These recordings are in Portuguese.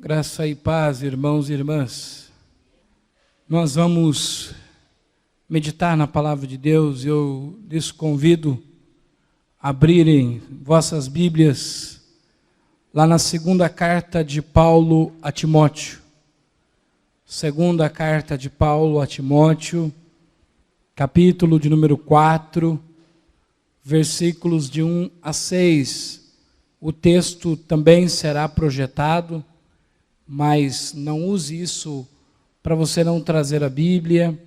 Graça e paz, irmãos e irmãs. Nós vamos meditar na palavra de Deus. Eu lhes convido a abrirem vossas Bíblias lá na segunda carta de Paulo a Timóteo. Segunda carta de Paulo a Timóteo, capítulo de número 4, versículos de 1 a 6. O texto também será projetado, mas não use isso para você não trazer a Bíblia,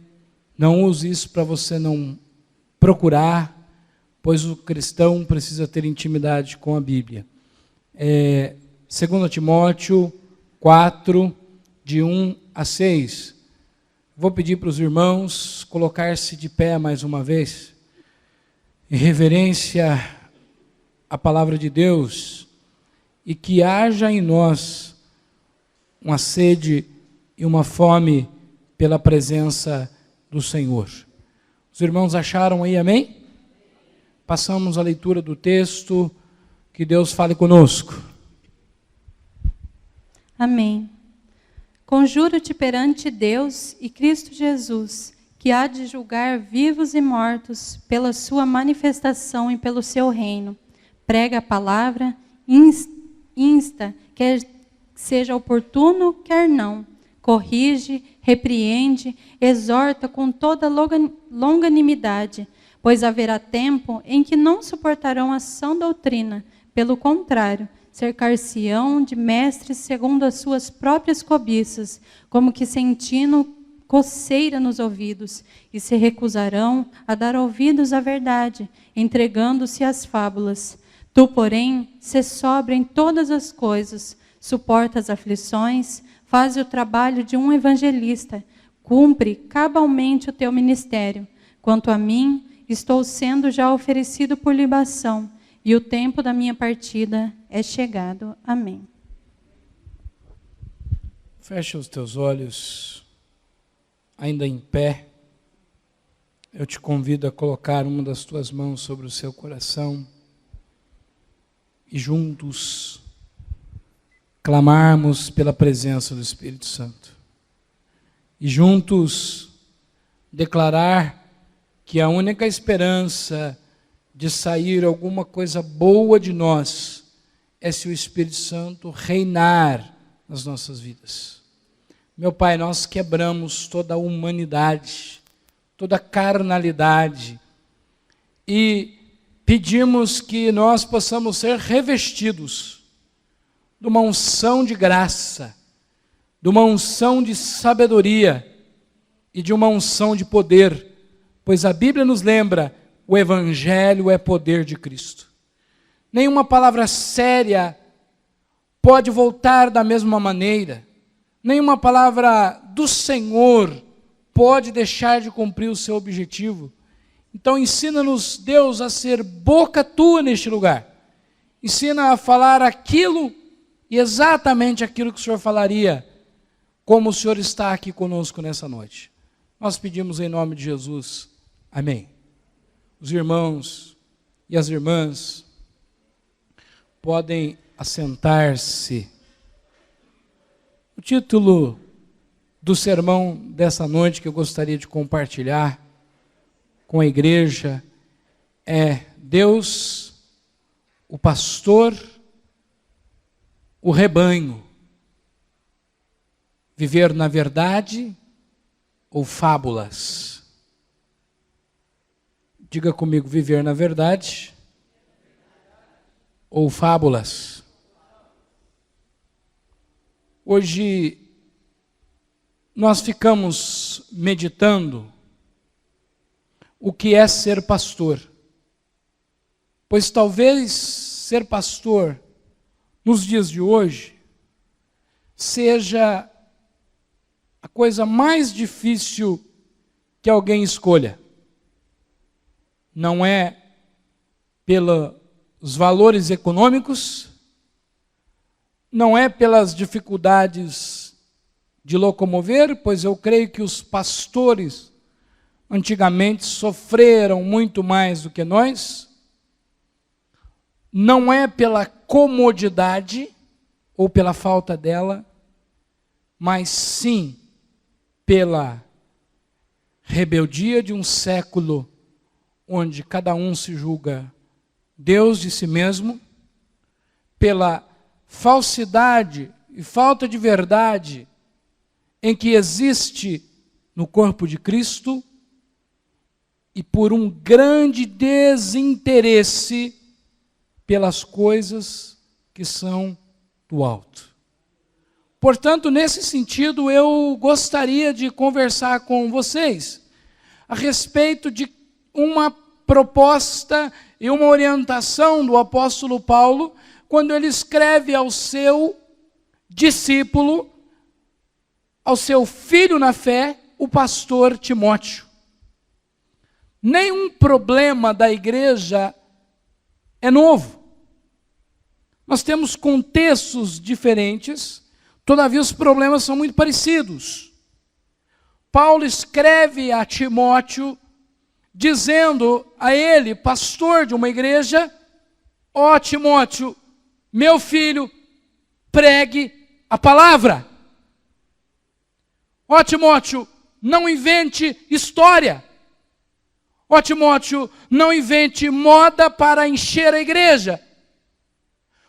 não use isso para você não procurar, pois o cristão precisa ter intimidade com a Bíblia. 2 Timóteo 4, de 1 a 6. Vou pedir para os irmãos colocar-se de pé mais uma vez, em reverência à palavra de Deus, e que haja em nós uma sede e uma fome pela presença do Senhor. Os irmãos acharam aí, amém? Passamos a leitura do texto, que Deus fale conosco. Amém. Conjuro-te perante Deus e Cristo Jesus, que há de julgar vivos e mortos pela sua manifestação e pelo seu reino. Prega a palavra, insta, quer seja oportuno, quer não. Corrige, repreende, exorta com toda longanimidade, pois haverá tempo em que não suportarão a sã doutrina. Pelo contrário, cercar-se-ão de mestres segundo as suas próprias cobiças, como que sentindo coceira nos ouvidos, e se recusarão a dar ouvidos à verdade, entregando-se às fábulas. Tu, porém, sê sóbrio em todas as coisas, suporta as aflições, faz o trabalho de um evangelista, cumpre cabalmente o teu ministério. Quanto a mim, estou sendo já oferecido por libação, e o tempo da minha partida é chegado. Amém. Fecha os teus olhos, ainda em pé. Eu te convido a colocar uma das tuas mãos sobre o seu coração e juntos clamarmos pela presença do Espírito Santo. E juntos declarar que a única esperança de sair alguma coisa boa de nós é se o Espírito Santo reinar nas nossas vidas. Meu Pai, nós quebramos toda a humanidade, toda a carnalidade e pedimos que nós possamos ser revestidos de uma unção de graça, de uma unção de sabedoria e de uma unção de poder, pois a Bíblia nos lembra: o Evangelho é poder de Cristo. Nenhuma palavra séria pode voltar da mesma maneira, nenhuma palavra do Senhor pode deixar de cumprir o seu objetivo. Então ensina-nos, Deus, a ser boca tua neste lugar. Ensina a falar aquilo e exatamente aquilo que o Senhor falaria, como o Senhor está aqui conosco nessa noite. Nós pedimos em nome de Jesus. Amém. Os irmãos e as irmãs podem assentar-se. O título do sermão dessa noite que eu gostaria de compartilhar com a igreja é: Deus, o pastor, o rebanho. Viver na verdade ou fábulas? Diga comigo: viver na verdade ou fábulas? Hoje nós ficamos meditando o que é ser pastor, pois talvez ser pastor nos dias de hoje seja a coisa mais difícil que alguém escolha. Não é pelos valores econômicos, não é pelas dificuldades de locomover, pois eu creio que os pastores antigamente sofreram muito mais do que nós, não é pela comodidade ou pela falta dela, mas sim pela rebeldia de um século onde cada um se julga Deus de si mesmo, pela falsidade e falta de verdade em que existe no corpo de Cristo e por um grande desinteresse pelas coisas que são do alto. Portanto, nesse sentido, eu gostaria de conversar com vocês a respeito de uma proposta e uma orientação do apóstolo Paulo, quando ele escreve ao seu discípulo, ao seu filho na fé, o pastor Timóteo. Nenhum problema da igreja é novo. Nós temos contextos diferentes, todavia os problemas são muito parecidos. Paulo escreve a Timóteo, dizendo a ele, pastor de uma igreja: ó Timóteo, meu filho, pregue a palavra. Ó Timóteo, não invente história. Ó Timóteo, não invente moda para encher a igreja.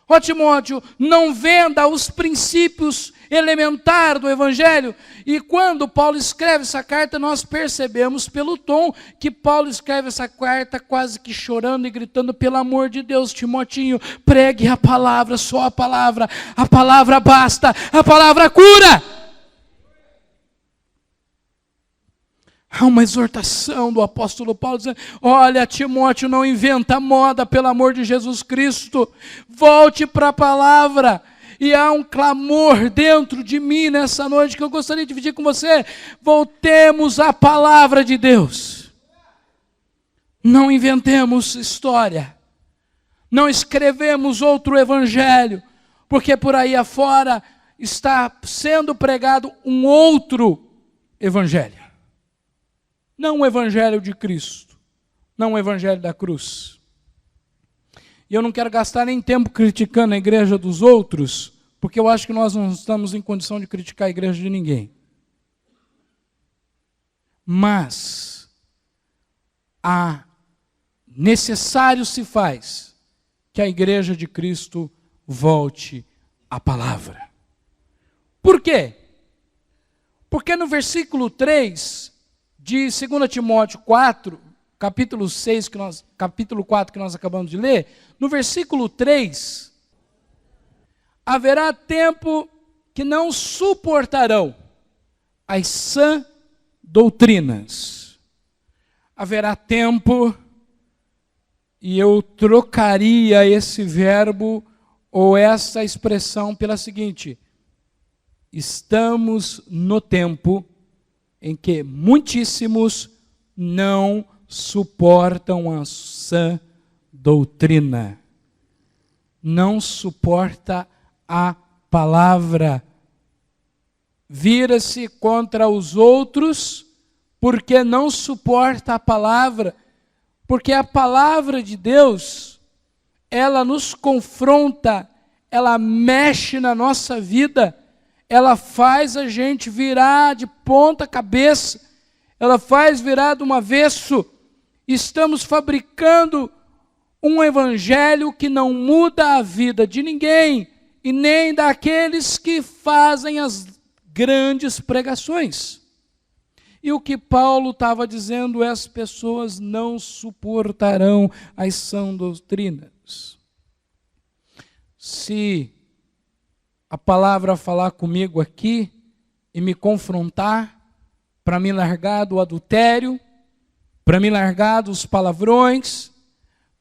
Ó Timóteo, não venda os princípios elementares do Evangelho. E quando Paulo escreve essa carta, nós percebemos pelo tom que Paulo escreve essa carta quase que chorando e gritando: pelo amor de Deus, Timotinho, pregue a palavra, só a palavra basta, a palavra cura. Há uma exortação do apóstolo Paulo dizendo: olha, Timóteo, não inventa moda, pelo amor de Jesus Cristo, volte para a palavra. E há um clamor dentro de mim nessa noite que eu gostaria de dividir com você: voltemos à palavra de Deus. Não inventemos história, não escrevemos outro evangelho, porque por aí afora está sendo pregado um outro evangelho. Não o evangelho de Cristo, não o evangelho da cruz. E eu não quero gastar nem tempo criticando a igreja dos outros, porque eu acho que nós não estamos em condição de criticar a igreja de ninguém. Mas necessário se faz que a igreja de Cristo volte à palavra. Por quê? Porque no versículo 3 de 2 Timóteo 4, capítulo 4 que nós acabamos de ler, no versículo 3, haverá tempo que não suportarão as sã doutrinas. Haverá tempo, e eu trocaria esse verbo ou essa expressão pela seguinte: estamos no tempo em que muitíssimos não suportam a sã doutrina. Não suporta a palavra. Vira-se contra os outros porque não suporta a palavra. Porque a palavra de Deus, ela nos confronta, ela mexe na nossa vida, ela faz a gente virar de ponta cabeça, ela faz virar do avesso. Estamos fabricando um evangelho que não muda a vida de ninguém, e nem daqueles que fazem as grandes pregações. E o que Paulo estava dizendo é: as pessoas não suportarão as sã doutrinas. Se a palavra falar comigo aqui e me confrontar, para me largar do adultério, para me largar dos palavrões,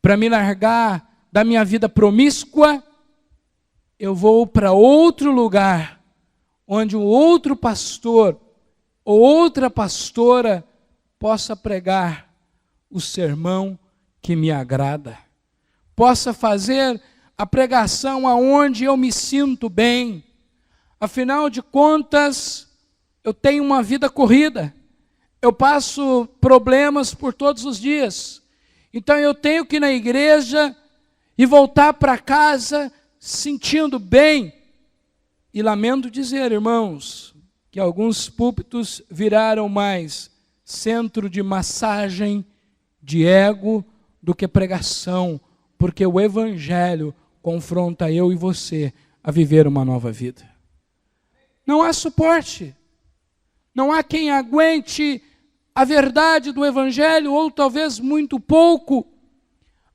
para me largar da minha vida promíscua, eu vou para outro lugar, onde um outro pastor ou outra pastora possa pregar o sermão que me agrada, possa fazer a pregação aonde eu me sinto bem. Afinal de contas, eu tenho uma vida corrida, eu passo problemas por todos os dias, então eu tenho que ir na igreja e voltar para casa sentindo bem. E lamento dizer, irmãos, que alguns púlpitos viraram mais centro de massagem de ego do que pregação, porque o Evangelho confronta eu e você a viver uma nova vida. Não há suporte, não há quem aguente a verdade do Evangelho, ou talvez muito pouco,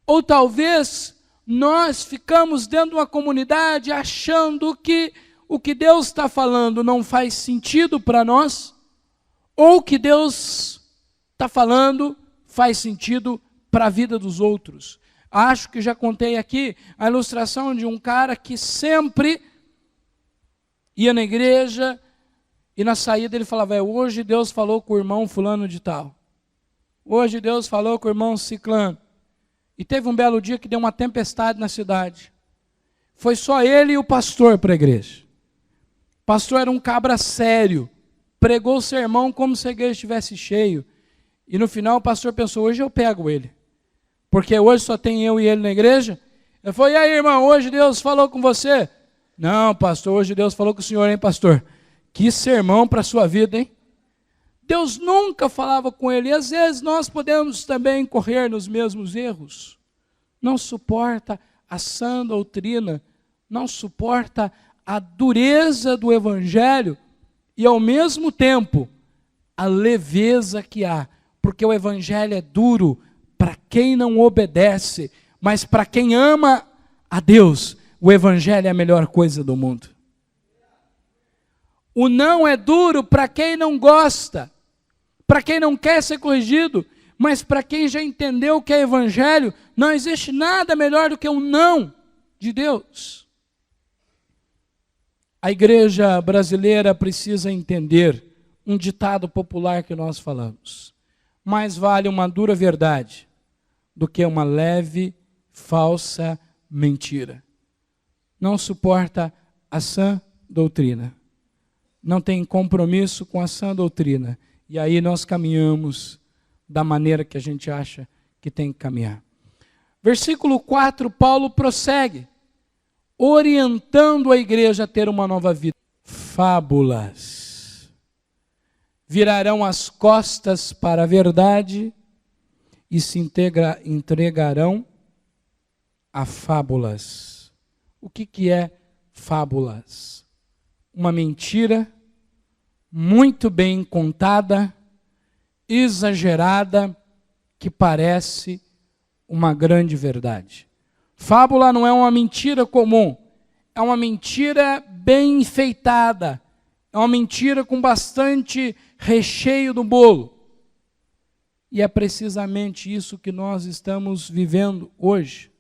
ou talvez nós ficamos dentro de uma comunidade achando que o que Deus está falando não faz sentido para nós, ou que Deus está falando faz sentido para a vida dos outros. Acho que já contei aqui a ilustração de um cara que sempre ia na igreja e na saída ele falava: hoje Deus falou com o irmão fulano de tal. Hoje Deus falou com o irmão ciclano. E teve um belo dia que deu uma tempestade na cidade. Foi só ele e o pastor para a igreja. O pastor era um cabra sério. Pregou o sermão como se a igreja estivesse cheio. E no final o pastor pensou: hoje eu pego ele. Porque hoje só tem eu e ele na igreja. Ele falou: e aí, irmão, hoje Deus falou com você? Não, pastor, hoje Deus falou com o senhor, hein, pastor? Que sermão para a sua vida, hein? Deus nunca falava com ele. E às vezes nós podemos também incorrer nos mesmos erros. Não suporta a sã doutrina, não suporta a dureza do Evangelho e ao mesmo tempo a leveza que há. Porque o Evangelho é duro para quem não obedece, mas para quem ama a Deus, o Evangelho é a melhor coisa do mundo. O não é duro para quem não gosta, para quem não quer ser corrigido, mas para quem já entendeu o que é Evangelho, não existe nada melhor do que um não de Deus. A igreja brasileira precisa entender um ditado popular que nós falamos: mais vale uma dura verdade do que uma leve, falsa mentira. Não suporta a sã doutrina. Não tem compromisso com a sã doutrina. E aí nós caminhamos da maneira que a gente acha que tem que caminhar. Versículo 4, Paulo prossegue, orientando a igreja a ter uma nova vida. Fábulas. Virarão as costas para a verdade e se entregarão a fábulas. O que é fábulas? Uma mentira muito bem contada, exagerada, que parece uma grande verdade. Fábula não é uma mentira comum, é uma mentira bem enfeitada, é uma mentira com bastante recheio do bolo. E é precisamente isso que nós estamos vivendo hoje.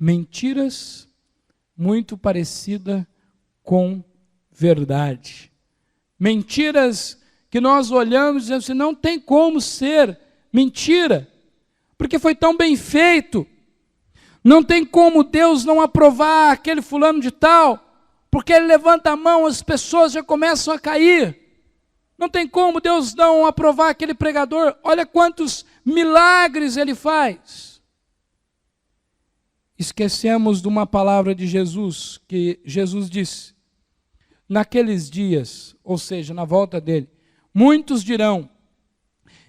Mentiras muito parecidas com verdade. Mentiras que nós olhamos e dizemos assim: não tem como ser mentira, porque foi tão bem feito. Não tem como Deus não aprovar aquele fulano de tal, porque ele levanta a mão, as pessoas já começam a cair. Não tem como Deus não aprovar aquele pregador, olha quantos milagres ele faz. Esquecemos de uma palavra de Jesus, que Jesus disse: naqueles dias, ou seja, na volta dele, muitos dirão: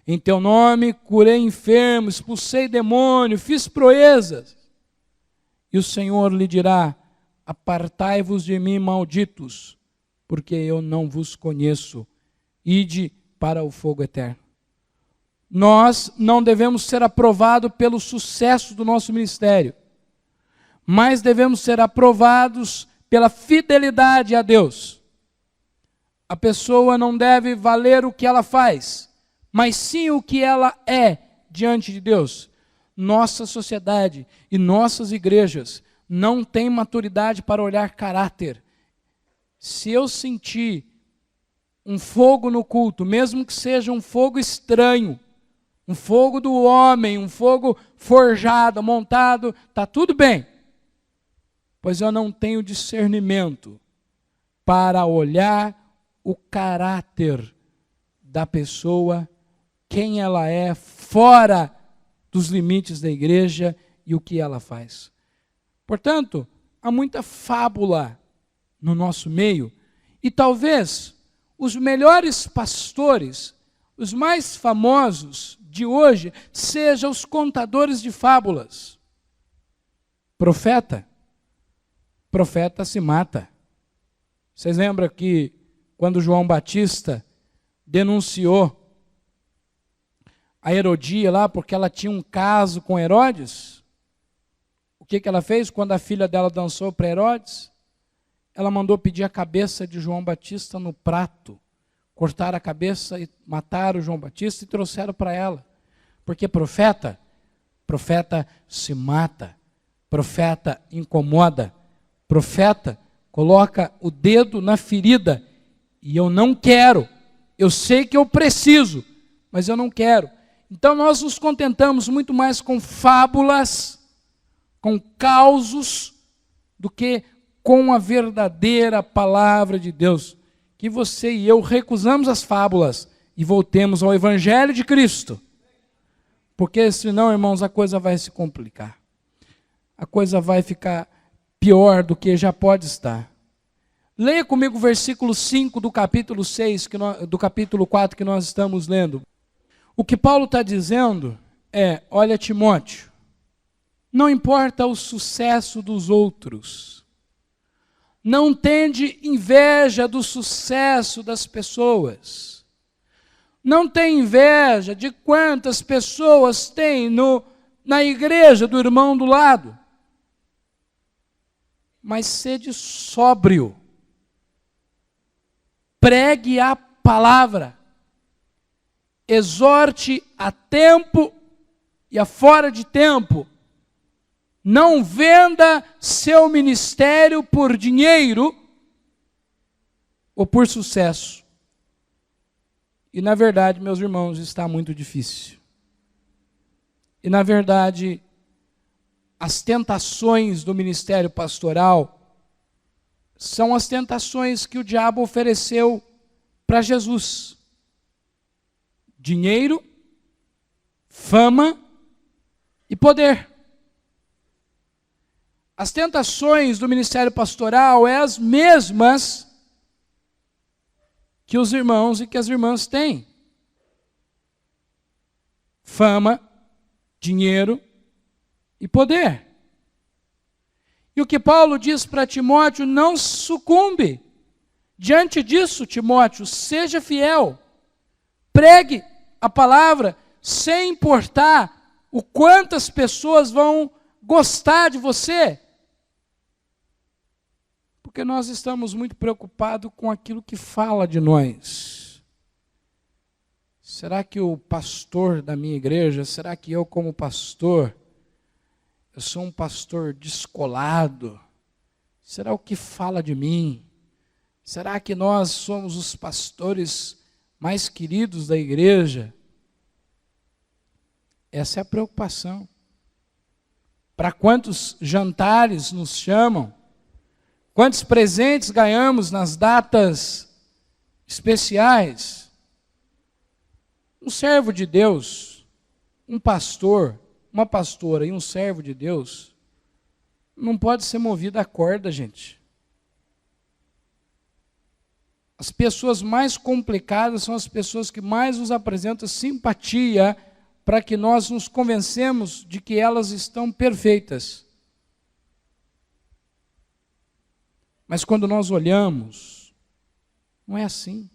em teu nome curei enfermo, expulsei demônio, fiz proezas. E o Senhor lhe dirá: apartai-vos de mim, malditos, porque eu não vos conheço. Ide para o fogo eterno. Nós não devemos ser aprovados pelo sucesso do nosso ministério, mas devemos ser aprovados pela fidelidade a Deus. A pessoa não deve valer o que ela faz, mas sim o que ela é diante de Deus. Nossa sociedade e nossas igrejas não têm maturidade para olhar caráter. Se eu sentir um fogo no culto, mesmo que seja um fogo estranho, um fogo do homem, um fogo forjado, montado, está tudo bem, pois eu não tenho discernimento para olhar o caráter da pessoa, quem ela é, fora dos limites da igreja e o que ela faz. Portanto, há muita fábula no nosso meio, e talvez os melhores pastores, os mais famosos de hoje, sejam os contadores de fábulas. Profeta se mata. Vocês lembram que quando João Batista denunciou a Herodia lá, porque ela tinha um caso com Herodes? O que ela fez quando a filha dela dançou para Herodes? Ela mandou pedir a cabeça de João Batista no prato. Cortaram a cabeça e mataram João Batista e trouxeram para ela. Porque profeta se mata. Profeta incomoda. Profeta coloca o dedo na ferida. E eu não quero. Eu sei que eu preciso, mas eu não quero. Então nós nos contentamos muito mais com fábulas, com causos, do que com a verdadeira palavra de Deus. Que você e eu recusamos as fábulas e voltemos ao Evangelho de Cristo. Porque senão, irmãos, a coisa vai se complicar. A coisa vai ficar pior do que já pode estar. Leia comigo o versículo 5 do capítulo 6, do capítulo 4 que nós estamos lendo. O que Paulo está dizendo é: olha, Timóteo, não importa o sucesso dos outros, não tende inveja do sucesso das pessoas, não tem inveja de quantas pessoas tem na igreja do irmão do lado, mas sede sóbrio, pregue a palavra, exorte a tempo e a fora de tempo, não venda seu ministério por dinheiro ou por sucesso. E na verdade, meus irmãos, está muito difícil. E na verdade, as tentações do ministério pastoral são as tentações que o diabo ofereceu para Jesus. Dinheiro, fama e poder. As tentações do ministério pastoral são as mesmas que os irmãos e que as irmãs têm. Fama, dinheiro e poder. E o que Paulo diz para Timóteo: não sucumbe. Diante disso, Timóteo, seja fiel. Pregue a palavra sem importar o quantas pessoas vão gostar de você. Porque nós estamos muito preocupados com aquilo que fala de nós. Será que o pastor da minha igreja, será que eu como pastor, eu sou um pastor descolado? Será o que fala de mim? Será que nós somos os pastores mais queridos da igreja? Essa é a preocupação. Para quantos jantares nos chamam? Quantos presentes ganhamos nas datas especiais? Um servo de Deus, um pastor, uma pastora e um servo de Deus não pode ser movido à corda, gente. As pessoas mais complicadas são as pessoas que mais nos apresentam simpatia para que nós nos convencemos de que elas estão perfeitas. Mas quando nós olhamos, não é assim.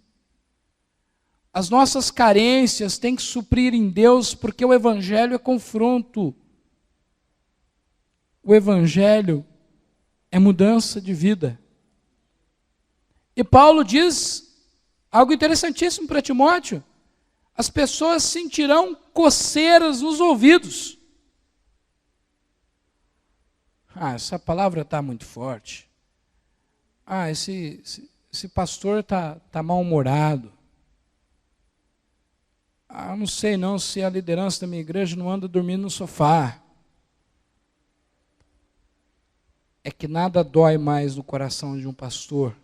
As nossas carências têm que suprir em Deus, porque o Evangelho é confronto. O Evangelho é mudança de vida. E Paulo diz algo interessantíssimo para Timóteo: as pessoas sentirão coceiras nos ouvidos. Essa palavra está muito forte. Esse pastor está mal-humorado. Não sei não se a liderança da minha igreja não anda dormindo no sofá. É que nada dói mais no coração de um pastor,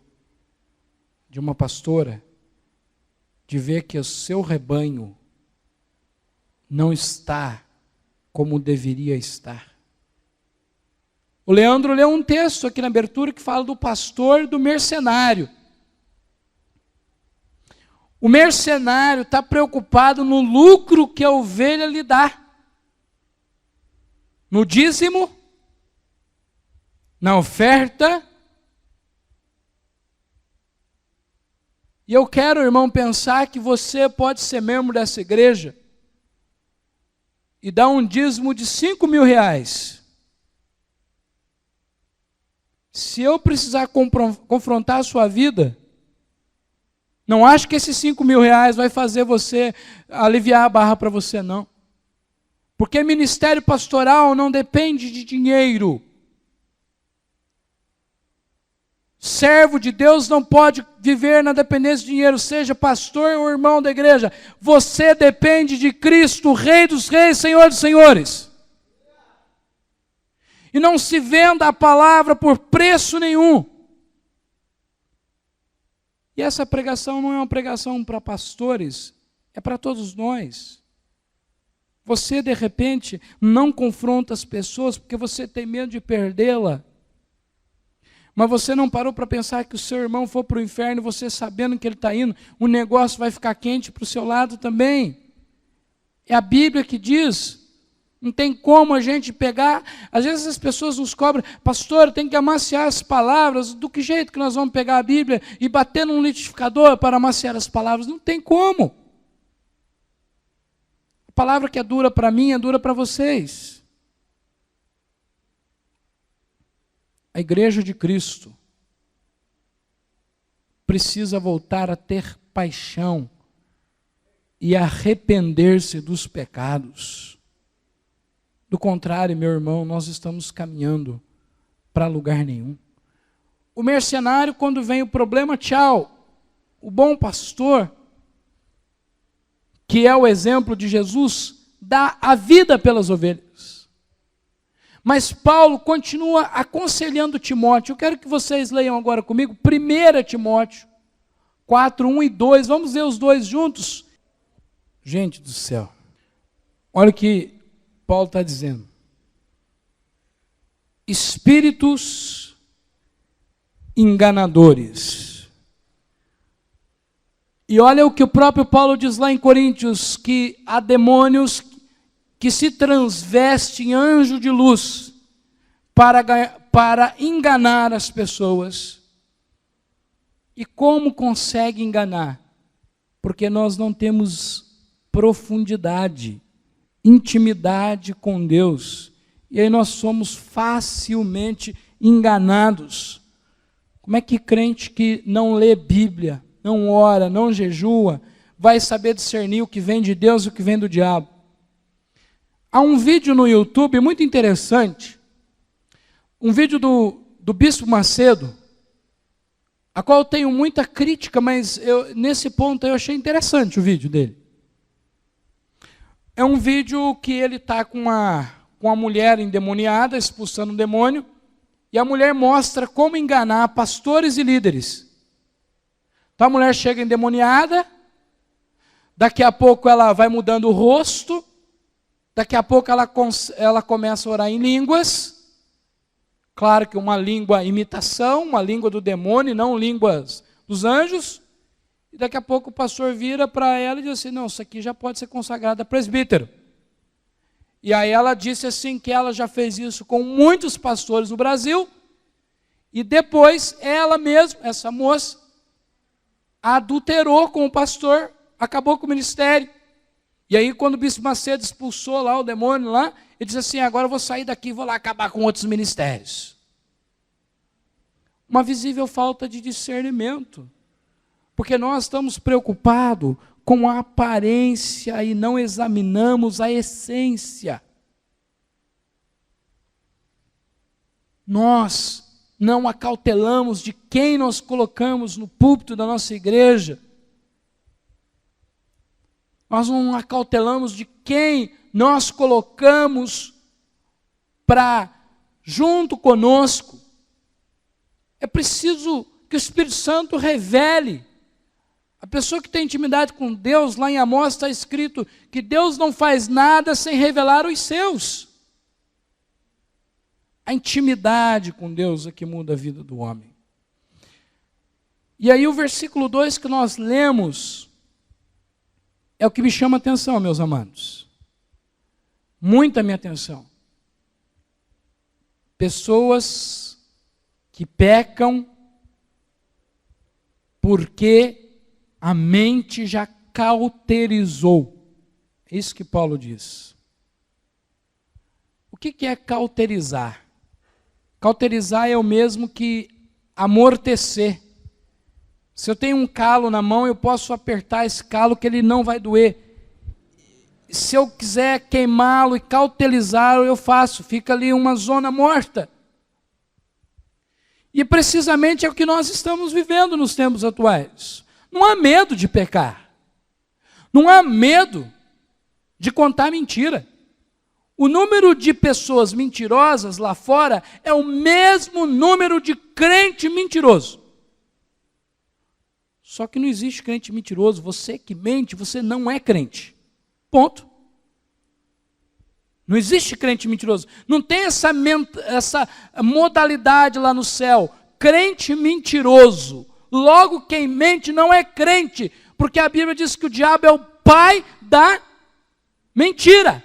de uma pastora, de ver que o seu rebanho não está como deveria estar. O Leandro leu um texto aqui na abertura que fala do pastor e do mercenário. O mercenário está preocupado no lucro que a ovelha lhe dá. No dízimo, na oferta. E eu quero, irmão, pensar que você pode ser membro dessa igreja e dar um dízimo de 5 mil reais. Se eu precisar confrontar a sua vida, não acho que esses 5 mil reais vai fazer você aliviar a barra para você, não. Porque ministério pastoral não depende de dinheiro. Servo de Deus não pode viver na dependência de dinheiro, seja pastor ou irmão da igreja. Você depende de Cristo, Rei dos reis, Senhor dos senhores. E não se venda a palavra por preço nenhum. E essa pregação não é uma pregação para pastores, é para todos nós. Você, de repente, não confronta as pessoas porque você tem medo de perdê-la. Mas você não parou para pensar que o seu irmão for para o inferno, você sabendo que ele está indo, o negócio vai ficar quente para o seu lado também. É a Bíblia que diz, não tem como a gente pegar, às vezes as pessoas nos cobram, pastor, tem que amaciar as palavras, do que jeito que nós vamos pegar a Bíblia e bater num liquidificador para amaciar as palavras? Não tem como. A palavra que é dura para mim é dura para vocês. A igreja de Cristo precisa voltar a ter paixão e arrepender-se dos pecados. Do contrário, meu irmão, nós estamos caminhando para lugar nenhum. O mercenário, quando vem o problema, tchau. O bom pastor, que é o exemplo de Jesus, dá a vida pelas ovelhas. Mas Paulo continua aconselhando Timóteo. Eu quero que vocês leiam agora comigo 1 Timóteo 4, 1 e 2. Vamos ler os dois juntos? Gente do céu, olha o que Paulo está dizendo. Espíritos enganadores. E olha o que o próprio Paulo diz lá em Coríntios, que há demônios que se transveste em anjo de luz para enganar as pessoas. E como consegue enganar? Porque nós não temos profundidade, intimidade com Deus. E aí nós somos facilmente enganados. Como é que crente que não lê Bíblia, não ora, não jejua, vai saber discernir o que vem de Deus e o que vem do diabo? Há um vídeo no YouTube muito interessante, um vídeo do Bispo Macedo, a qual eu tenho muita crítica, mas nesse ponto eu achei interessante o vídeo dele. É um vídeo que ele está com a mulher endemoniada, expulsando um demônio, e a mulher mostra como enganar pastores e líderes. Então a mulher chega endemoniada, daqui a pouco ela vai mudando o rosto, daqui a pouco ela começa a orar em línguas, claro que uma língua imitação, uma língua do demônio, não línguas dos anjos, e daqui a pouco o pastor vira para ela e diz assim, não, isso aqui já pode ser consagrado a presbítero. E aí ela disse assim que ela já fez isso com muitos pastores no Brasil, e depois ela mesma, essa moça, adulterou com o pastor, acabou com o ministério. E aí quando o Bispo Macedo expulsou lá o demônio lá, ele disse assim, agora eu vou sair daqui e vou lá acabar com outros ministérios. Uma visível falta de discernimento. Porque nós estamos preocupados com a aparência e não examinamos a essência. Nós não acautelamos de quem nós colocamos no púlpito da nossa igreja. Nós não acautelamos de quem nós colocamos para junto conosco. É preciso que o Espírito Santo revele. A pessoa que tem intimidade com Deus, lá em Amós está escrito que Deus não faz nada sem revelar os seus. A intimidade com Deus é que muda a vida do homem. E aí o versículo 2 que nós lemos, é o que me chama a atenção, meus amados. Muita minha atenção. Pessoas que pecam porque a mente já cauterizou. É isso que Paulo diz. O que é cauterizar? Cauterizar é o mesmo que amortecer. Se eu tenho um calo na mão, eu posso apertar esse calo que ele não vai doer. Se eu quiser queimá-lo e cauterizá-lo, eu faço. Fica ali uma zona morta. E precisamente é o que nós estamos vivendo nos tempos atuais. Não há medo de pecar. Não há medo de contar mentira. O número de pessoas mentirosas lá fora é o mesmo número de crente mentiroso. Só que não existe crente mentiroso. Você que mente, você não é crente. Ponto. Não existe crente mentiroso. Não tem essa modalidade lá no céu. Crente mentiroso. Logo, quem mente não é crente. Porque a Bíblia diz que o diabo é o pai da mentira.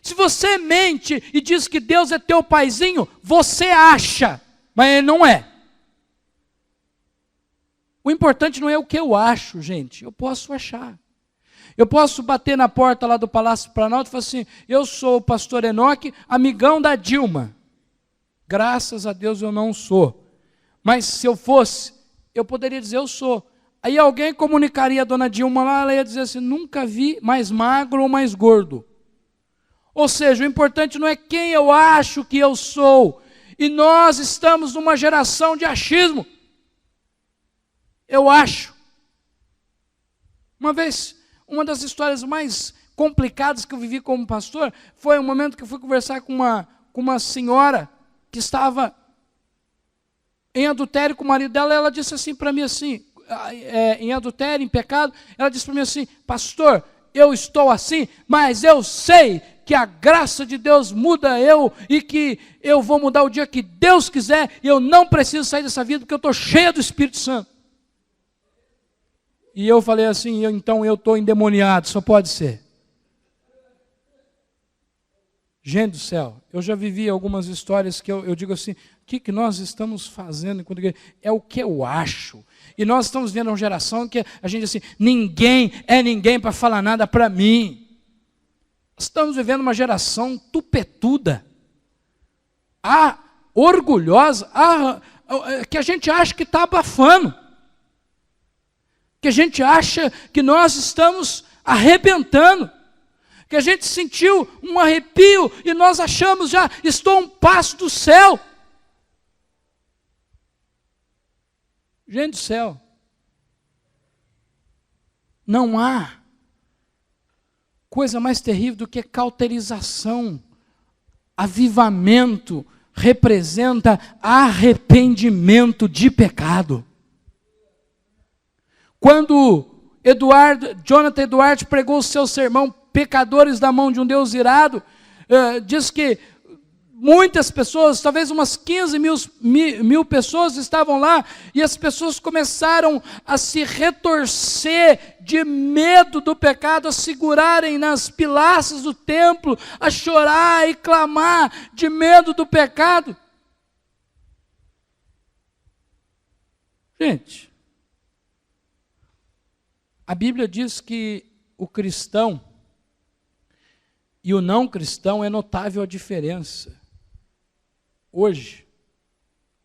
Se você mente e diz que Deus é teu paizinho, você acha, mas ele não é. O importante não é o que eu acho, gente. Eu posso achar. Eu posso bater na porta lá do Palácio Planalto e falar assim, eu sou o pastor Enoque, amigão da Dilma. Graças a Deus eu não sou. Mas se eu fosse, eu poderia dizer eu sou. Aí alguém comunicaria a dona Dilma lá, ela ia dizer assim, nunca vi mais magro ou mais gordo. Ou seja, o importante não é quem eu acho que eu sou. E nós estamos numa geração de achismo. Eu acho. Uma vez, uma das histórias mais complicadas que eu vivi como pastor, foi um momento que eu fui conversar com uma senhora que estava em adultério com o marido dela, e ela disse assim para mim assim, em adultério, em pecado, ela disse para mim assim, pastor, eu estou assim, mas eu sei que a graça de Deus muda eu e que eu vou mudar o dia que Deus quiser e eu não preciso sair dessa vida porque eu estou cheia do Espírito Santo. E eu falei assim, então eu estou endemoniado, só pode ser. Gente do céu, eu já vivi algumas histórias que eu digo assim, o que nós estamos fazendo enquanto igreja? É o que eu acho. E nós estamos vendo uma geração que a gente diz assim, ninguém é ninguém para falar nada para mim. Estamos vivendo uma geração tupetuda, orgulhosa, que a gente acha que está abafando, que a gente acha que nós estamos arrebentando, que a gente sentiu um arrepio e nós achamos já, estou a um passo do céu. Gente do céu, não há coisa mais terrível do que cauterização. Avivamento representa arrependimento de pecado. Quando Jonathan Edwards pregou o seu sermão, Pecadores da Mão de um Deus Irado, diz que muitas pessoas, talvez umas 15 mil pessoas estavam lá, e as pessoas começaram a se retorcer de medo do pecado, a segurarem nas pilastras do templo, a chorar e clamar de medo do pecado. Gente, a Bíblia diz que o cristão e o não cristão é notável a diferença. Hoje,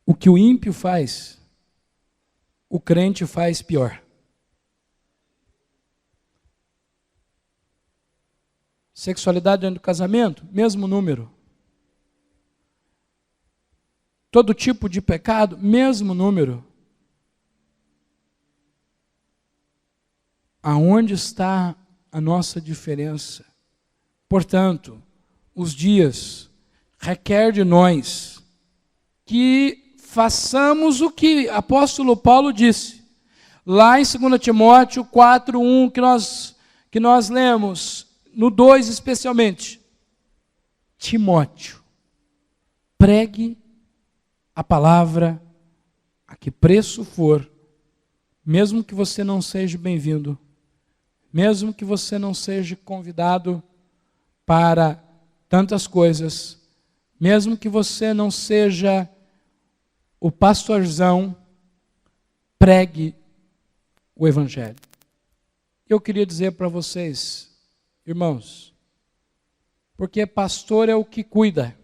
o que o ímpio faz, o crente faz pior. Sexualidade dentro do casamento, mesmo número. Todo tipo de pecado, mesmo número. Aonde está a nossa diferença? Portanto, os dias requer de nós que façamos o que o apóstolo Paulo disse, lá em 2 Timóteo 4:1, que nós lemos, no 2 especialmente. Timóteo, pregue a palavra a que preço for, mesmo que você não seja bem-vindo, mesmo que você não seja convidado para tantas coisas, mesmo que você não seja o pastorzão, pregue o Evangelho. Eu queria dizer para vocês, irmãos, porque pastor é o que cuida.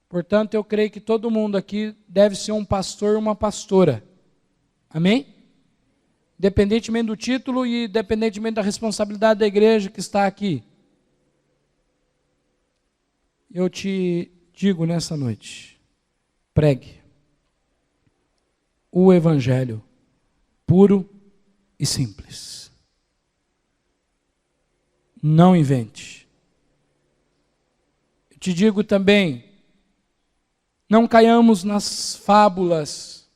Portanto, eu creio que todo mundo aqui deve ser um pastor e uma pastora. Amém? Independentemente do título e independentemente da responsabilidade da igreja que está aqui. Eu te digo nessa noite, pregue o Evangelho puro e simples. Não invente. Eu te digo também, não caiamos nas fábulas.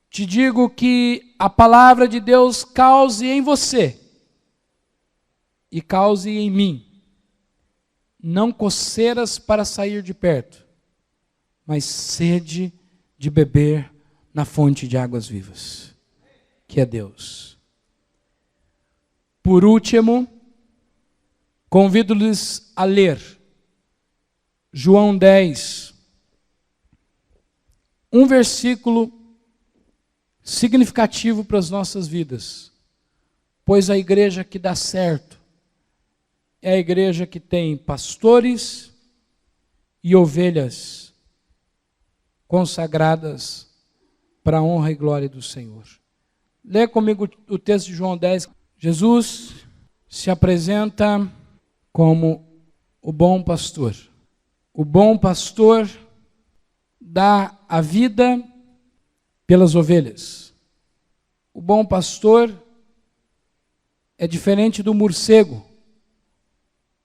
Te digo que a palavra de Deus cause em você e cause em mim, não coceiras para sair de perto, mas sede de beber na fonte de águas vivas, que é Deus. Por último, convido-lhes a ler João 10, um versículo significativo para as nossas vidas, pois a igreja que dá certo é a igreja que tem pastores e ovelhas consagradas para a honra e glória do Senhor. Lê comigo o texto de João 10. Jesus se apresenta como o bom pastor. O bom pastor dá a vida pelas ovelhas. O bom pastor é diferente do morcego.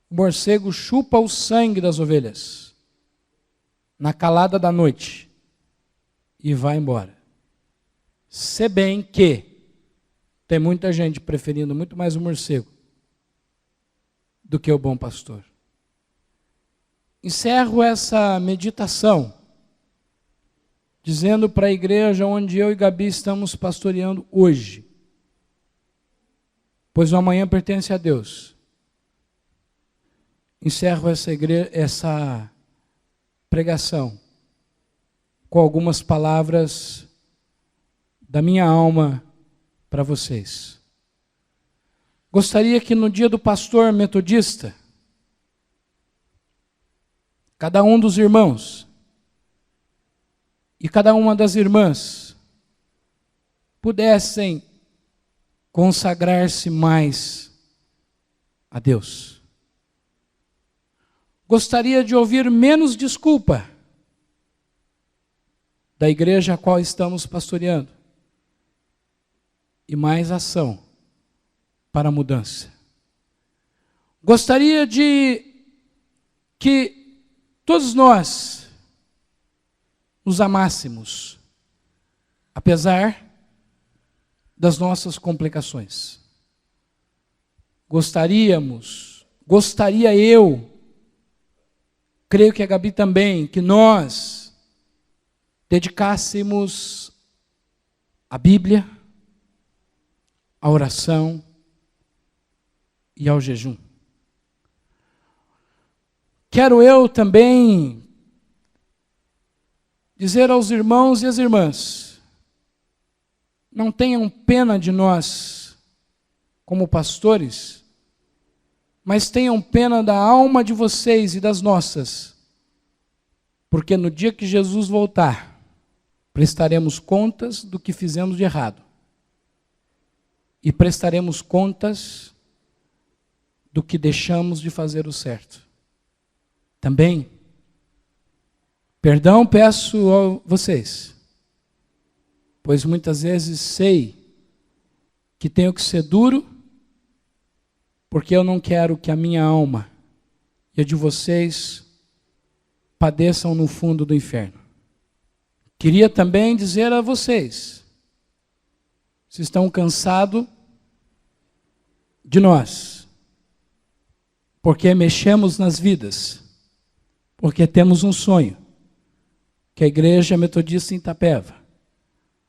O morcego chupa o sangue das ovelhas na calada da noite e vai embora. Se bem que tem muita gente preferindo muito mais o morcego do que o bom pastor. Encerro essa meditação dizendo para a igreja onde eu e Gabi estamos pastoreando hoje, pois o amanhã pertence a Deus. Encerro essa pregação com algumas palavras da minha alma para vocês. Gostaria que no dia do pastor metodista, cada um dos irmãos e cada uma das irmãs pudessem consagrar-se mais a Deus. Gostaria de ouvir menos desculpa da igreja a qual estamos pastoreando e mais ação para a mudança. Gostaria de que todos nós nos amássemos, apesar das nossas complicações. Gostaria eu, creio que a Gabi também, que nós dedicássemos a Bíblia, a oração e ao jejum. Quero eu também dizer aos irmãos e às irmãs, não tenham pena de nós como pastores, mas tenham pena da alma de vocês e das nossas, porque no dia que Jesus voltar, prestaremos contas do que fizemos de errado e prestaremos contas do que deixamos de fazer o certo. Também, perdão peço a vocês, pois muitas vezes sei que tenho que ser duro, porque eu não quero que a minha alma e a de vocês padeçam no fundo do inferno. Queria também dizer a vocês, se estão cansados de nós, porque mexemos nas vidas, porque temos um sonho, que a igreja metodista em Itapeva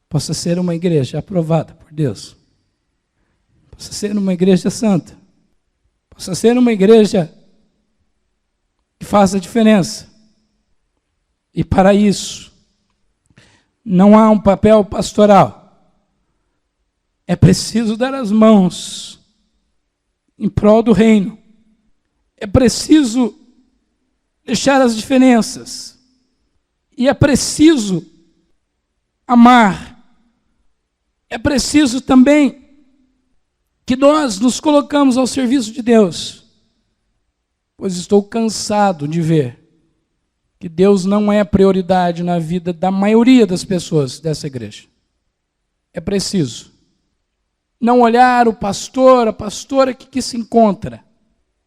possa ser uma igreja aprovada por Deus, possa ser uma igreja santa, possa ser uma igreja que faça diferença. E para isso, não há um papel pastoral. É preciso dar as mãos em prol do reino. É preciso deixar as diferenças. E é preciso amar. É preciso também que nós nos colocamos ao serviço de Deus. Pois estou cansado de ver que Deus não é prioridade na vida da maioria das pessoas dessa igreja. É preciso não olhar o pastor, a pastora que se encontra,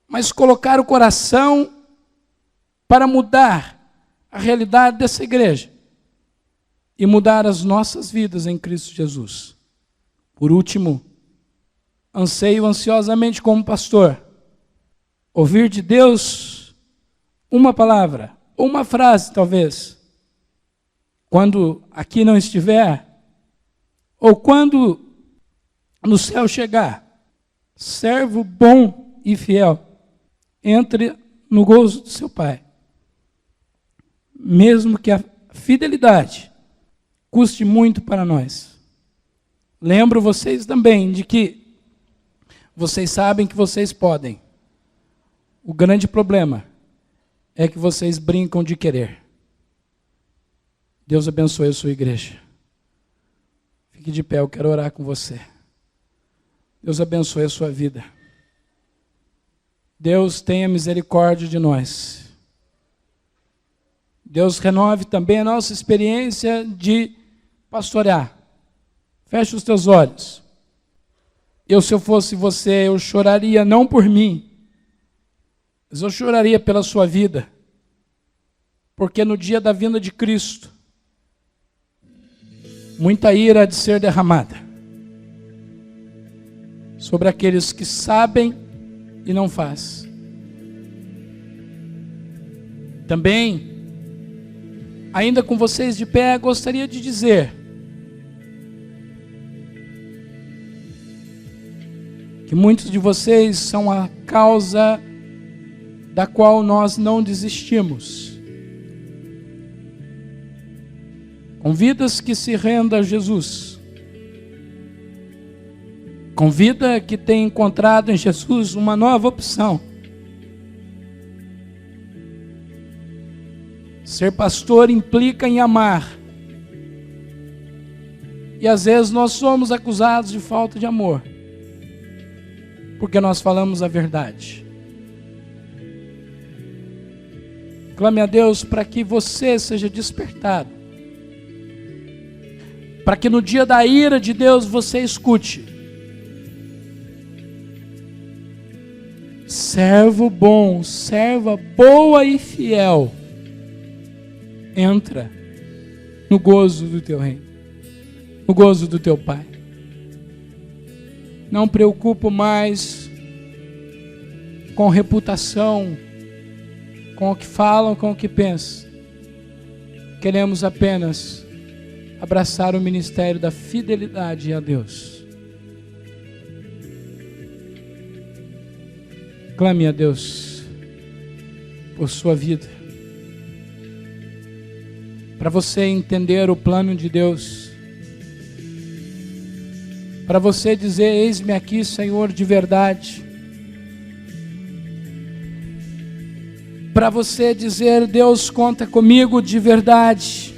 mas colocar o coração para mudar a realidade dessa igreja e mudar as nossas vidas em Cristo Jesus. Por último, anseio ansiosamente como pastor ouvir de Deus uma palavra, ou uma frase talvez, quando aqui não estiver, ou quando no céu chegar. Servo bom e fiel, entre no gozo do seu Pai. Mesmo que a fidelidade custe muito para nós. Lembro vocês também de que vocês sabem que vocês podem. O grande problema é que vocês brincam de querer. Deus abençoe a sua igreja. Fique de pé, eu quero orar com você. Deus abençoe a sua vida. Deus tenha misericórdia de nós. Deus renove também a nossa experiência de pastorear. Feche os teus olhos. Se eu fosse você, eu choraria não por mim, mas eu choraria pela sua vida. Porque no dia da vinda de Cristo, muita ira há de ser derramada sobre aqueles que sabem e não fazem. Também, ainda com vocês de pé, gostaria de dizer que muitos de vocês são a causa da qual nós não desistimos. Com vidas que se rendam a Jesus. Com vida que tem encontrado em Jesus uma nova opção. Ser pastor implica em amar. E às vezes nós somos acusados de falta de amor, porque nós falamos a verdade. Clame a Deus para que você seja despertado, para que no dia da ira de Deus você escute: servo bom, serva boa e fiel, entra no gozo do teu reino, no gozo do teu Pai. Não preocupo mais com reputação, com o que falam, com o que pensam. Queremos apenas abraçar o ministério da fidelidade a Deus. Clame a Deus por sua vida, para você entender o plano de Deus, para você dizer: eis-me aqui, Senhor, de verdade. Para você dizer: Deus, conta comigo de verdade.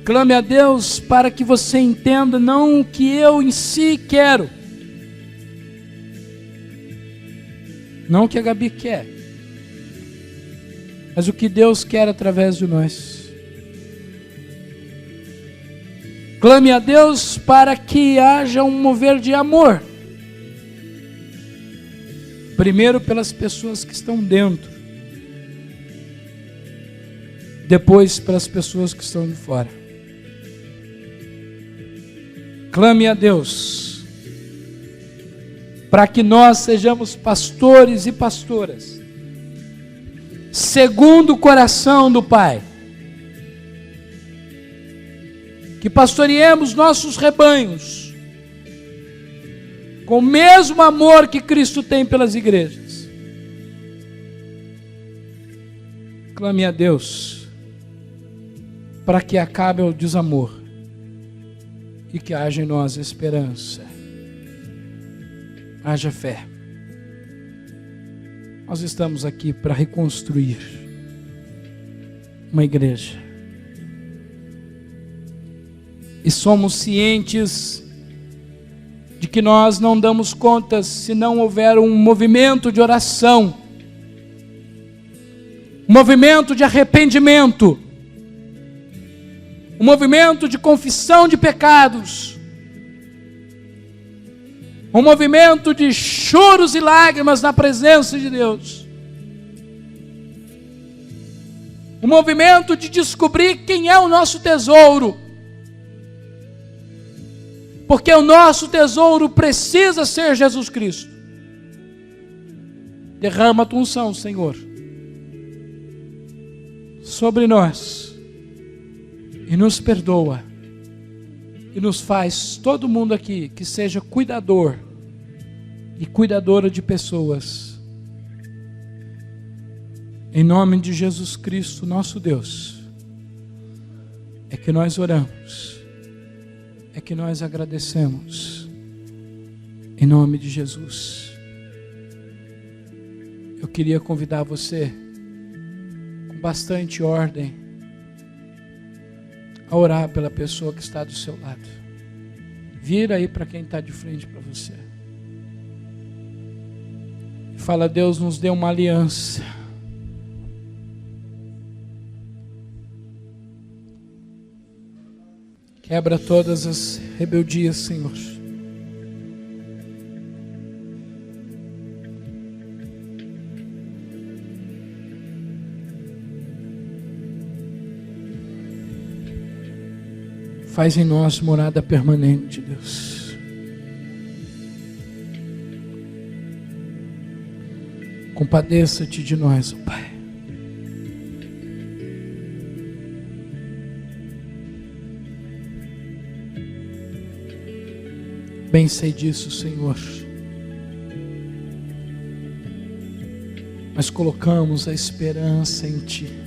Clame a Deus para que você entenda não o que eu em si quero, não o que a Gabi quer, mas o que Deus quer através de nós. Clame a Deus para que haja um mover de amor, primeiro pelas pessoas que estão dentro, depois pelas pessoas que estão de fora. Clame a Deus para que nós sejamos pastores e pastoras segundo o coração do Pai, que pastoreemos nossos rebanhos com o mesmo amor que Cristo tem pelas igrejas. Clame a Deus para que acabe o desamor e que haja em nós esperança, haja fé. Nós estamos aqui para reconstruir uma igreja e somos cientes de que nós não damos contas se não houver um movimento de oração, um movimento de arrependimento, um movimento de confissão de pecados, um movimento de choros e lágrimas na presença de Deus, um movimento de descobrir quem é o nosso tesouro, porque o nosso tesouro precisa ser Jesus Cristo. Derrama a tua unção, Senhor, sobre nós e nos perdoa e nos faz, todo mundo aqui, que seja cuidador e cuidadora de pessoas. Em nome de Jesus Cristo, nosso Deus, é que nós oramos, é que nós agradecemos, em nome de Jesus. Eu queria convidar você, com bastante ordem, a orar pela pessoa que está do seu lado. Vira aí para quem está de frente para você. Fala: Deus nos deu uma aliança. Quebra todas as rebeldias, Senhor. Faz em nós morada permanente, Deus. Compadeça-te de nós, ó Pai. Bem sei disso, Senhor. Mas colocamos a esperança em Ti.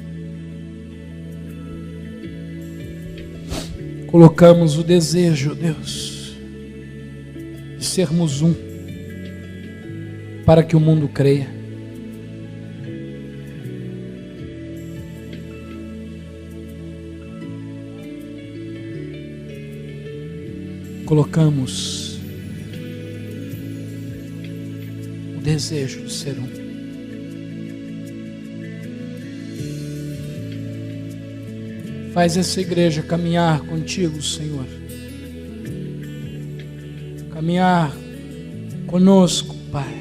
Colocamos o desejo, Deus, de sermos um, para que o mundo creia. Colocamos o desejo de ser um. Faz essa igreja caminhar contigo, Senhor. Caminhar conosco, Pai.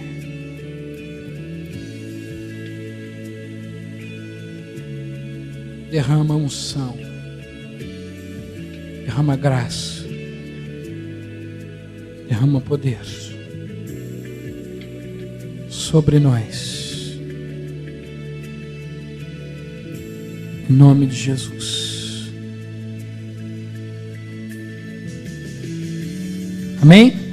Derrama unção. Derrama graça. Derrama poder sobre nós. Em nome de Jesus. Amém?